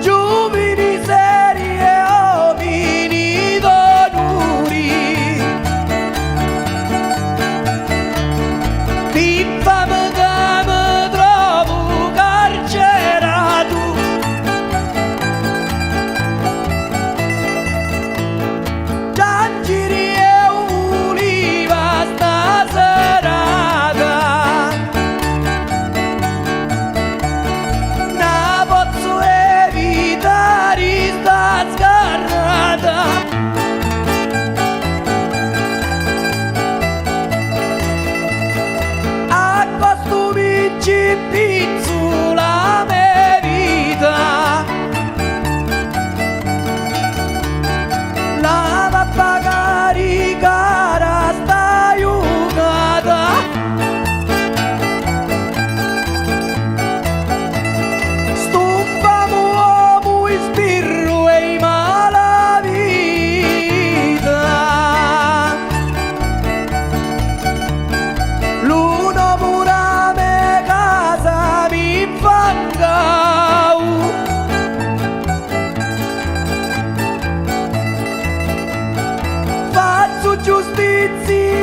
giovani seri e uomini d'onore, l'infame che mi trovo carcerato, giangiri e uliva stasera, non posso evitare sta sgarrata. A costumi ci pizzo la mia vita, la va a pagare cara sta aiutata. Sto famo uomo in spirro e in malavita, l'uno mura me casa mi infangau, faccio giustizia